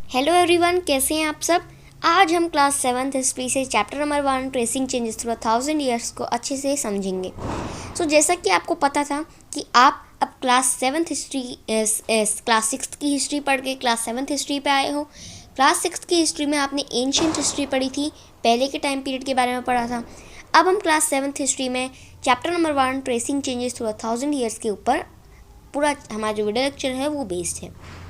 Hello everyone, कैसे हैं आप सब। आज हम क्लास 7th हिस्ट्री से chapter number 1 tracing changes through 1000 years को अच्छे से समझेंगे। जैसा कि आपको पता था कि आप अब क्लास 7th हिस्ट्री क्लास 6 की हिस्ट्री पढ़ के क्लास 7th हिस्ट्री पे आए हो। क्लास 6 की हिस्ट्री में आपने एंशियंट हिस्ट्री पढ़ी थी, पहले के टाइम पीरियड के बारे में पढ़ा था। अब हम क्लास 7th हिस्ट्री में chapter number 1 tracing changes through 1000 years के ऊपर पूरा हमारा जो वीडियो लेक्चर है वो बेस्ड है।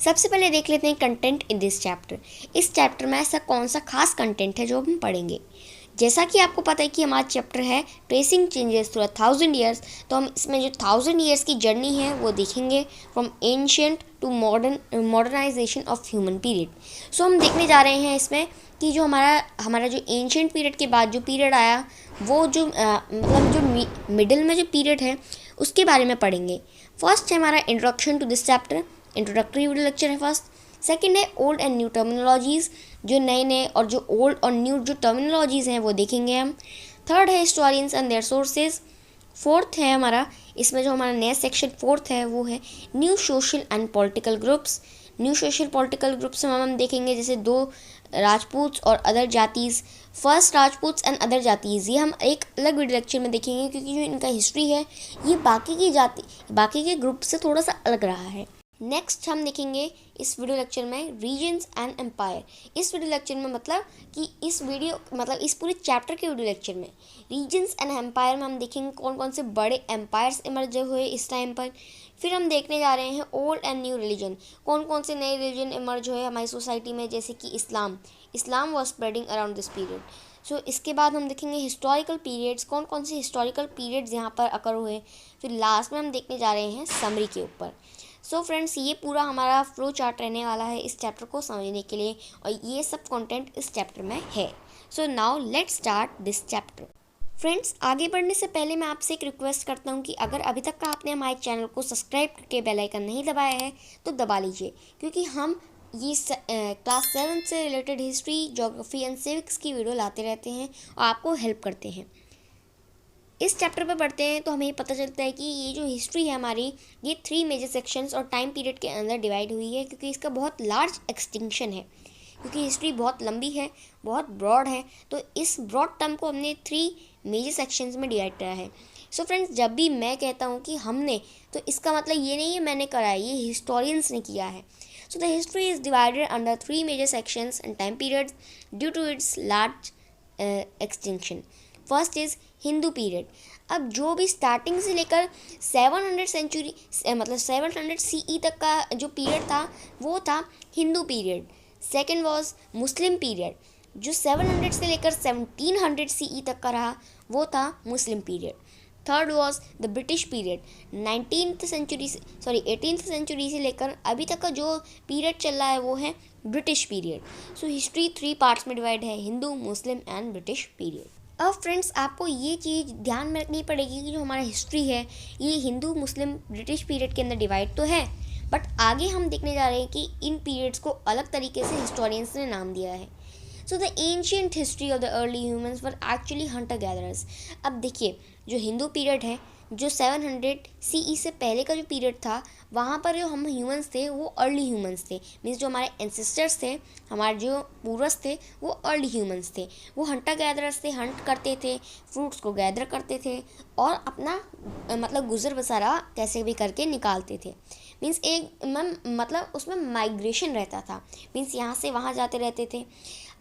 सबसे पहले देख लेते हैं कंटेंट इन दिस चैप्टर। इस चैप्टर में ऐसा कौन सा खास कंटेंट है जो हम पढ़ेंगे। जैसा कि आपको पता है कि हमारा चैप्टर है ट्रेसिंग चेंजेस थ्रू 1000 ईयर्स, तो हम इसमें जो 1000 ईयर्स की जर्नी है वो देखेंगे from ancient to modernisation of human period. हम देखने जा रहे हैं इसमें कि जो हमारा जो एंशियंट पीरियड के बाद जो पीरियड आया वो जो मतलब जो मिडिल में जो पीरियड है उसके बारे में पढ़ेंगे। फर्स्ट है हमारा introduction to this chapter, introductory video lecture है फर्स्ट। सेकंड है ओल्ड एंड न्यू टर्मिनोलॉजीज़, जो नए नए और जो ओल्ड और न्यू जो टर्मिनोलॉजीज़ हैं वो देखेंगे हम। थर्ड है historians and their sources. Fourth है हमारा इसमें जो हमारा नया सेक्शन फोर्थ है वो है new social and political groups. New social political groups में हम देखेंगे जैसे दो राजपूत और अदर जातीज़। फर्स्ट राजपूत एंड अदर जातीज़, ये हम एक अलग वीडियो लेक्चर में देखेंगे क्योंकि जो इनका हिस्ट्री है ये बाकी के ग्रुप से थोड़ा सा अलग रहा है। नेक्स्ट हम देखेंगे इस वीडियो लेक्चर में रीजन्स एंड एम्पायर। इस वीडियो लेक्चर में मतलब कि इस पूरे चैप्टर के वीडियो लेक्चर में रीजन्स एंड एम्पायर में हम देखेंगे कौन कौन से बड़े एम्पायर्स इमर्ज हुए इस टाइम पर। फिर हम देखने जा रहे हैं ओल्ड एंड न्यू रिलीजन, कौन कौन से नए रिलीजन इमर्ज हुए हमारी सोसाइटी में, जैसे कि Islam was spreading around this period. इसके बाद हम देखेंगे हिस्टोरिकल पीरियड्स, कौन कौन से हिस्टोरिकल पीरियड्स यहाँ पर अकर हुए। फिर लास्ट में हम देखने जा रहे हैं समरी के ऊपर। फ्रेंड्स, ये पूरा हमारा फ्लो चार्ट रहने वाला है इस चैप्टर को समझने के लिए और ये सब कंटेंट इस चैप्टर में है। Now let's start this chapter. Friends, आगे बढ़ने से पहले मैं आपसे एक रिक्वेस्ट करता हूँ कि अगर अभी तक आपने हमारे चैनल को सब्सक्राइब करके बेल आइकन नहीं दबाया है तो दबा लीजिए, क्योंकि हम ये क्लास 7 से related history, geography and civics की वीडियो लाते रहते हैं और आपको हेल्प करते हैं। इस चैप्टर पर पढ़ते हैं तो हमें पता चलता है कि ये जो हिस्ट्री है हमारी, ये 3 मेजर सेक्शंस और टाइम पीरियड के अंदर डिवाइड हुई है, क्योंकि इसका बहुत लार्ज एक्सटिंक्शन है। क्योंकि हिस्ट्री बहुत लंबी है, बहुत ब्रॉड है, तो इस ब्रॉड टर्म को हमने 3 मेजर सेक्शंस में डिवाइड करा है। फ्रेंड्स, जब भी मैं कहता हूँ कि हमने, तो इसका मतलब ये नहीं है मैंने करा है, ये हिस्टोरियंस ने किया है। The history is divided under 3 major sections and time periods due to its large extinction. First is Hindu period. अब जो भी स्टार्टिंग से लेकर 700 सेंचुरी 700 सीई तक का जो पीरियड था वो था Hindu period. Second was Muslim period, जो 700 से लेकर 1700 सीई तक का रहा वो था Muslim period. Third was the British period, 18th century से लेकर अभी तक का जो पीरियड चल रहा है वो है ब्रिटिश पीरियड। हिस्ट्री 3 पार्ट्स में डिवाइड है, Hindu, Muslim and British period. अब फ्रेंड्स, आपको ये चीज़ ध्यान में रखनी पड़ेगी कि जो हमारा हिस्ट्री है ये हिंदू, मुस्लिम, ब्रिटिश पीरियड के अंदर डिवाइड तो है, बट आगे हम देखने जा रहे हैं कि इन पीरियड्स को अलग तरीके से हिस्टोरियंस ने नाम दिया है। The ancient history of the early humans were actually Hunter gatherers. अब देखिए, जो हिंदू पीरियड है, जो 700 सीई से पहले का जो पीरियड था, वहाँ पर जो हम ह्यूमंस थे वो अर्ली ह्यूमंस थे। मीन्स जो हमारे एंसेस्टर्स थे, हमारे जो पूर्वज थे, वो अर्ली ह्यूमंस थे। वो हंटर गैदरर्स थे, हंट करते थे, फ्रूट्स को गैदर करते थे और अपना गुजर बसरा कैसे भी करके निकालते थे। मीन्स उसमें माइग्रेशन रहता था, मीन्स यहाँ से वहाँ जाते रहते थे।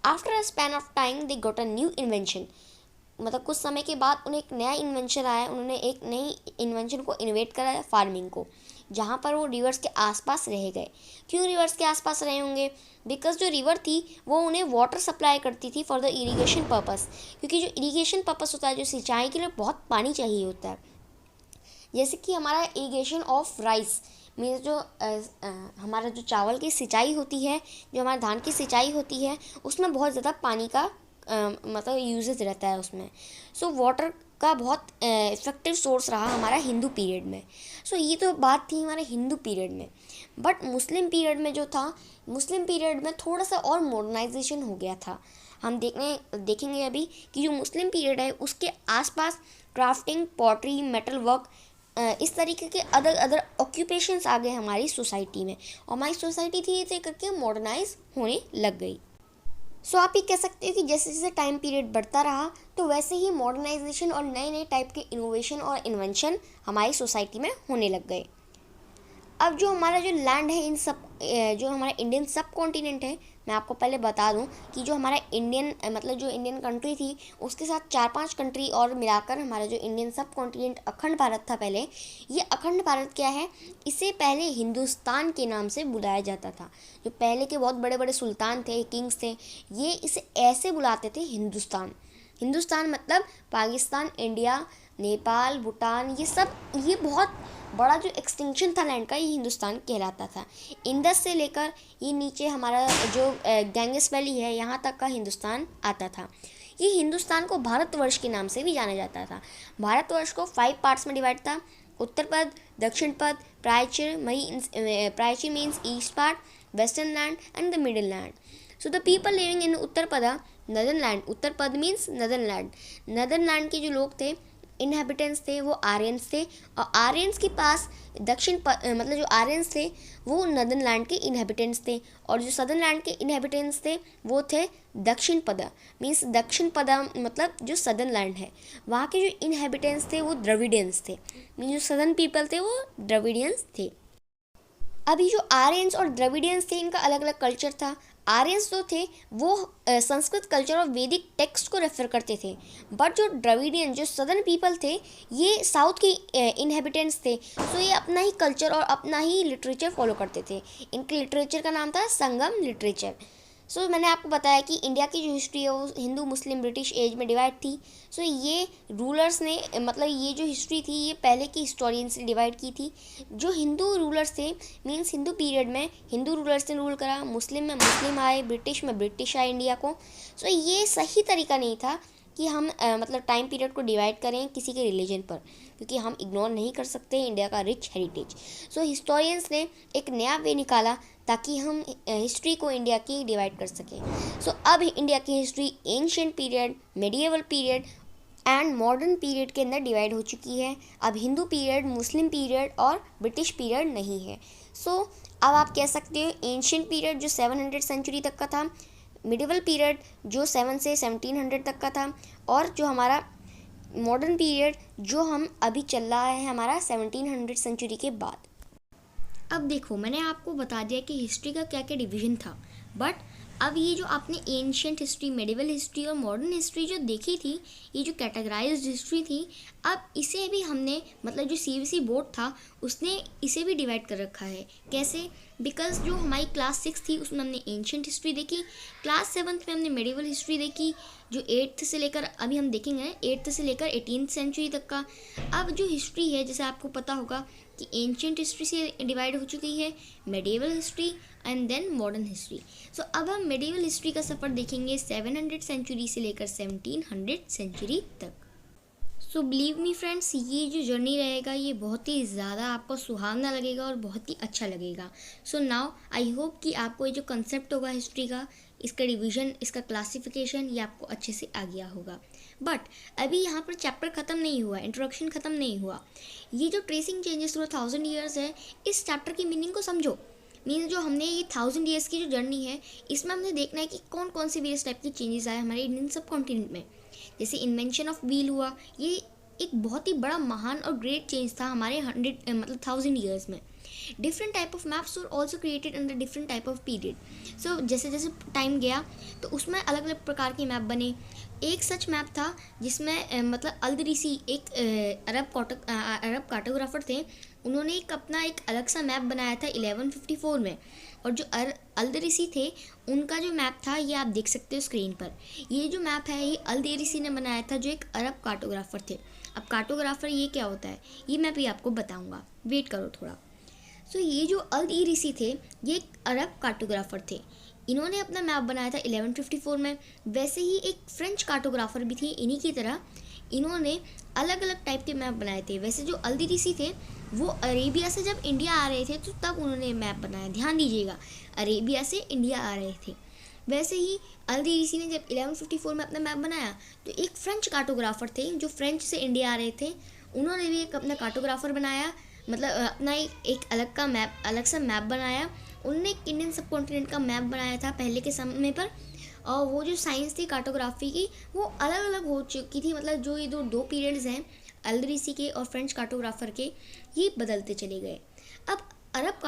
After a span of time they got a new invention, कुछ समय के बाद उन्हें एक नया इन्वेंशन आया, उन्होंने एक नई इन्वेंशन को इन्वेट करा है, फार्मिंग को, जहाँ पर वो रिवर्स के आसपास रह गए। क्यों रिवर्स के आसपास रहे होंगे? बिकॉज जो रिवर थी वो उन्हें वाटर सप्लाई करती थी फॉर द इरीगेशन पर्पस, क्योंकि जो इरीगेशन पर्पस होता है, जो सिंचाई के लिए बहुत पानी चाहिए होता है। जैसे कि हमारा इरीगेशन ऑफ राइस, मीन्स जो हमारा जो चावल की सिंचाई होती है, जो हमारे धान की सिंचाई होती है, उसमें बहुत ज़्यादा पानी का यूजेज रहता है उसमें। वाटर का बहुत इफेक्टिव सोर्स रहा हमारा हिंदू पीरियड में। ये तो बात थी हमारे हिंदू पीरियड में। बट मुस्लिम पीरियड में जो था, मुस्लिम पीरियड में थोड़ा सा और मॉडर्नाइजेशन हो गया था। हम देखेंगे अभी कि जो मुस्लिम पीरियड है उसके आसपास क्राफ्टिंग, पॉटरी, मेटल वर्क इस तरीके के अदर अदर ऑक्यूपेशंस आ गए हमारी सोसाइटी में, और हमारी सोसाइटी धीरे धीरे करके मॉडर्नाइज होने लग गई। सो आप ये कह सकते हो कि जैसे जैसे टाइम पीरियड बढ़ता रहा तो वैसे ही मॉडर्नाइजेशन और नए नए टाइप के इनोवेशन और इन्वेंशन हमारी सोसाइटी में होने लग गए। अब जो हमारा जो लैंड है, इन सब जो हमारा इंडियन सब कॉन्टिनेंट है, मैं आपको पहले बता दूं कि जो हमारा इंडियन मतलब जो इंडियन कंट्री थी उसके साथ 4-5 कंट्री और मिलाकर हमारा जो इंडियन सब कॉन्टिनेंट अखंड भारत था पहले, ये अखंड भारत क्या है, इसे पहले हिंदुस्तान के नाम से बुलाया जाता था। जो पहले के बहुत बड़े बड़े सुल्तान थे, किंग्स थे, ये इसे ऐसे बुलाते थे हिंदुस्तान। हिंदुस्तान मतलब पाकिस्तान, इंडिया, नेपाल, भूटान, ये सब, ये बहुत बड़ा जो एक्सटिंक्शन था लैंड का, ये हिंदुस्तान कहलाता था। इंडस से लेकर ये नीचे हमारा जो गैंगस वैली है, यहाँ तक का हिंदुस्तान आता था। ये हिंदुस्तान को भारतवर्ष के नाम से भी जाना जाता था। भारतवर्ष को 5 पार्ट्स में डिवाइड था: उत्तर पद, दक्षिण पद, प्राच्य means east part, western land and the middle land. So the people living in उत्तर पदा, नदर्न लैंड, उत्तर पद means northern land. Northern land के जो लोग थे, इनहेबिटेंट्स थे, वो आर्यंस थे, और आर्यंस के पास मतलब जो आर्यंस थे वो नदर्न लैंड के इनहेबिटेंट्स थे, और जो सदर्न लैंड के इनहेबिटेंट्स थे वो थे दक्षिण पदा, मीन्स दक्षिण पदा मतलब जो सदर्न लैंड है, वहाँ के जो इनहेबिटेंट्स थे वो द्रविडियंस थे, मीन्स जो सदर्न पीपल थे वो द्रविडियंस थे। अभी जो आर्यंस और द्रविडियंस थे, इनका अलग अलग कल्चर था। आर्यंस जो थे वो संस्कृत कल्चर और वैदिक टेक्स्ट को रेफर करते थे, बट जो द्रविडियन जो सदर्न पीपल थे, ये साउथ के इनहेबिटेंट्स थे, तो ये अपना ही कल्चर और अपना ही लिटरेचर फॉलो करते थे। इनके लिटरेचर का नाम था संगम लिटरेचर। सो मैंने आपको बताया कि इंडिया की जो हिस्ट्री है वो हिंदू, मुस्लिम, ब्रिटिश एज में डिवाइड थी। सो ये रूलर्स ने मतलब ये जो हिस्ट्री थी ये पहले के हिस्टोरियन से डिवाइड की थी। जो हिंदू रूलर्स थे, मीन्स हिंदू पीरियड में हिंदू रूलर्स ने रूल करा, मुस्लिम में मुस्लिम आए, ब्रिटिश में ब्रिटिश आए इंडिया को। सो ये सही तरीका नहीं था कि हम मतलब टाइम पीरियड को डिवाइड करें किसी के रिलीजन पर, क्योंकि हम इग्नोर नहीं कर सकते इंडिया का रिच हेरिटेज। सो हिस्टोरियंस ने एक नया वे निकाला ताकि हम हिस्ट्री को इंडिया की डिवाइड कर सकें। सो अब इंडिया की history ancient period, medieval period and modern period के अंदर डिवाइड हो चुकी है। अब हिंदू पीरियड, मुस्लिम पीरियड और ब्रिटिश पीरियड नहीं है। सो अब आप कह सकते हो एंशिएंट पीरियड जो 700 सेंचुरी तक का था, मिडिवल पीरियड जो 7 से 1700 तक का था, और जो हमारा मॉडर्न पीरियड जो हम अभी चल रहा है हमारा 1700 सेंचुरी के बाद। अब देखो, मैंने आपको बता दिया कि हिस्ट्री का क्या क्या डिवीज़न था, बट अब ये जो आपने एंशिएंट हिस्ट्री, मेडिवल हिस्ट्री और मॉडर्न हिस्ट्री जो देखी थी, ये जो कैटेगराइज्ड हिस्ट्री थी, अब इसे भी हमने मतलब जो सीबीएसई बोर्ड था उसने इसे भी डिवाइड कर रखा है। कैसे? बिकॉज जो हमारी क्लास 6 थी उसमें हमने एंशिएंट हिस्ट्री देखी, क्लास 7 में हमने मेडिवल हिस्ट्री देखी, जो 8th से लेकर अभी हम देखेंगे 8th से लेकर 18th सेंचुरी तक का। अब जो हिस्ट्री है, जैसे आपको पता होगा कि एंशिएंट हिस्ट्री से डिवाइड हो चुकी है medieval history and then modern history. So अब हम मेडिवल हिस्ट्री का सफ़र देखेंगे 700 सेंचुरी से लेकर 1700 सेंचुरी तक। सो बिलीव मी फ्रेंड्स, ये जो जर्नी रहेगा ये बहुत ही ज़्यादा आपको सुहावना लगेगा और बहुत ही अच्छा लगेगा। सो नाउ आई होप कि आपको ये जो कंसेप्ट होगा हिस्ट्री का, इसका डिवीज़न, इसका क्लासिफिकेशन, ये आपको अच्छे से आ गया होगा। बट अभी यहाँ पर चैप्टर ख़त्म नहीं हुआ, इंट्रोडक्शन ख़त्म नहीं हुआ। ये जो ट्रेसिंग चेंजेस थ्रू 1000 ईयर्स है, इस चैप्टर की मीनिंग को समझो। मीन्स जो हमने ये 1000 ईयर्स की जो जर्नी है, इसमें हमने देखना है कि कौन कौन से वेरियस टाइप के चेंजेस आए हमारे इंडियन सब कॉन्टिनेंट में। जैसे इन्वेंशन ऑफ व्हील हुआ, ये एक बहुत ही बड़ा महान और ग्रेट चेंज था हमारे 1000 ईयर्स में। Different type of maps were also created under different type of period. So जैसे जैसे टाइम गया तो उसमें अलग अलग प्रकार के मैप बने। एक सच मैप था जिसमें मतलब अल्दरिसी एक अरब कार्टोग्राफर थे, उन्होंने एक अपना एक अलग सा मैप बनाया था 1154 में। और जो अल्दरिसी थे उनका जो मैप था ये आप देख सकते हो स्क्रीन पर। ये जो मैप है ये अल्दरिसी ने बनाया था, जो एक अरब कार्टोग्राफर थे। अब कार्टोग्राफर ये क्या होता है ये मैं भी आपको बताऊंगा, वेट करो थोड़ा। सो ये जो अल्दरिसी थे ये एक अरब कार्टोग्राफर थे, इन्होंने अपना मैप बनाया था 1154 में। वैसे ही एक फ्रेंच कार्टोग्राफर भी थे इन्हीं की तरह, इन्होंने अलग अलग टाइप के मैप बनाए थे। वैसे जो अल्दरिसी थे वो अरेबिया से जब इंडिया आ रहे थे तो तब उन्होंने मैप बनाया, ध्यान दीजिएगा, अरेबिया से इंडिया आ रहे थे। वैसे ही अल्दरिसी ने जब 1154 में अपना मैप बनाया तो एक फ्रेंच कार्टोग्राफर थे जो फ्रेंच से इंडिया आ रहे थे, उन्होंने भी एक अपना कार्टोग्राफर बनाया, मतलब अपना एक अलग सा मैप बनाया। उनने एक इंडियन सब कॉन्टिनेंट का मैप बनाया था पहले के समय पर। और वो जो साइंस थी कार्टोग्राफी की, वो अलग अलग हो चुकी थी, मतलब जो ये दो पीरियड्स हैं अल्दरीसी के और फ्रेंच कार्टोग्राफर के, ये बदलते चले गए। अब अरब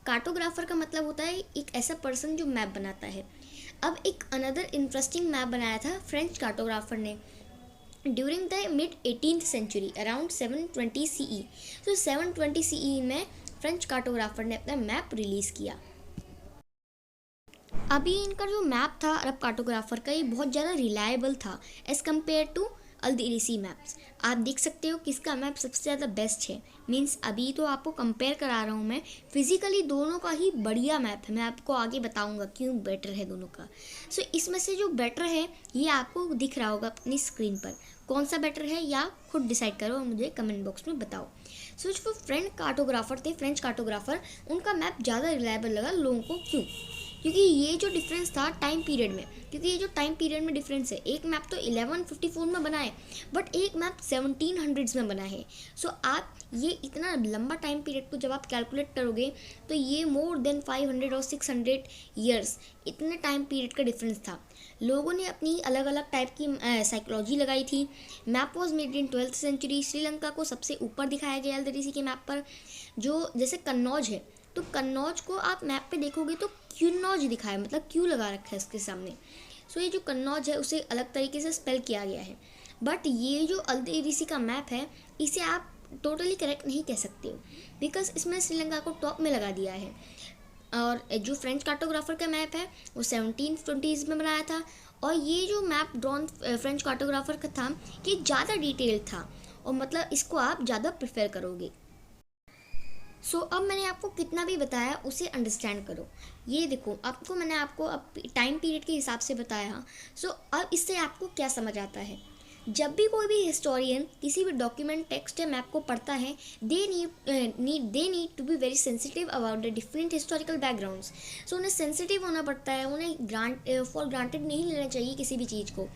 कार्टोग्राफर का मतलब होता है एक ऐसा पर्सन जो मैप बनाता है। अब एक अनदर इंटरेस्टिंग मैप बनाया था फ्रेंच कार्टोग्राफर ने during the mid 18th century around 720 CE। तो 720 CE में फ्रेंच कार्टोग्राफर ने अपना मैप रिलीज़ किया। अभी इनका जो मैप था अरब कार्टोग्राफर का, ये बहुत ज़्यादा रिलायबल था एज़ कम्पेयर टू अल्दीरीसी मैप्स। आप देख सकते हो किसका मैप सबसे ज़्यादा बेस्ट है। मीन्स अभी तो आपको कंपेयर करा रहा हूँ मैं, फिजिकली दोनों का ही बढ़िया मैप है। मैं आपको आगे बताऊँगा क्यों बेटर है दोनों का। सो इसमें से जो बेटर है ये आपको दिख रहा होगा अपनी स्क्रीन पर। कौन सा बेटर है या खुद डिसाइड करो और मुझे कमेंट बॉक्स में बताओ। सो जो फ्रेंच कार्टोग्राफर, उनका मैप ज़्यादा रिलायबल लगा लोगों को। क्यों? क्योंकि ये जो डिफरेंस था टाइम पीरियड में, क्योंकि ये जो टाइम पीरियड में डिफरेंस है, एक मैप तो 1154 में बना है बट एक मैप 1700s में बना है। सो आप ये इतना लंबा टाइम पीरियड को जब आप कैलकुलेट करोगे तो ये मोर देन 500 और 600 ईयर्स, इतने टाइम पीरियड का डिफरेंस था। लोगों ने अपनी अलग अलग टाइप की साइकोलॉजी लगाई थी। Map was made in 12th century. Sri Lanka को सबसे ऊपर दिखाया गया अल्दरीसी के मैप पर। जो जैसे कन्नौज है, तो कन्नौज को आप मैप पे देखोगे तो क्यूनौज दिखा है, मतलब क्यू लगा रखा है उसके सामने। सो ये जो कन्नौज है उसे अलग तरीके से स्पेल किया गया है। बट ये जो अल्दीरीसी का मैप है, इसे आप टोटली करेक्ट नहीं कह सकते हो, बिकॉज इसमें श्रीलंका को टॉप में लगा दिया है। और जो फ्रेंच कार्टोग्राफर का मैप है वो 1720s में बनाया था। और ये जो मैप ड्रॉन फ्रेंच कार्टोग्राफर का था, ये ज़्यादा डिटेल था और मतलब इसको आप ज़्यादा प्रेफर करोगे। सो अब मैंने आपको कितना भी बताया उसे अंडरस्टैंड करो। ये देखो, मैंने आपको अब टाइम पीरियड के हिसाब से बताया। सो अब इससे आपको क्या समझ आता है? जब भी कोई भी हिस्टोरियन किसी भी डॉक्यूमेंट, टेक्स्ट या मैप को पढ़ता है, they need to be very sensitive about the different historical backgrounds. So उन्हें सेंसिटिव होना पड़ता है, उन्हें फॉर ग्रांटेड नहीं लेना चाहिए किसी भी चीज़ को।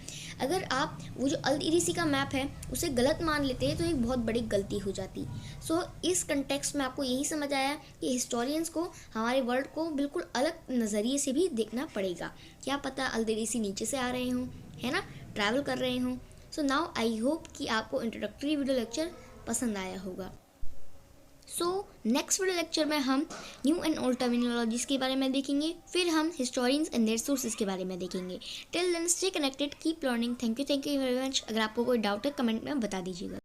अगर आप वो जो अल-इरीसी का मैप है उसे गलत मान लेते हैं तो एक बहुत बड़ी गलती हो जाती। सो इस कंटेक्स्ट में आपको यही समझ आया कि हिस्टोरियंस को हमारे वर्ल्ड को बिल्कुल अलग नज़रिए से भी देखना पड़ेगा। क्या पता अल-इरीसी नीचे से आ रहे हों, है ना, ट्रैवल कर रहे हों। सो नाउ आई होप कि आपको इंट्रोडक्टरी वीडियो लेक्चर पसंद आया होगा। सो नेक्स्ट वीडियो लेक्चर में हम न्यू एंड ओल्ड टर्मिनोलॉजीज़ के बारे में देखेंगे, फिर हम हिस्टोरियंस एंड देयर सोर्सेज के बारे में देखेंगे। Till then stay connected, keep learning. Thank you very much. अगर आपको कोई डाउट है कमेंट में बता दीजिएगा।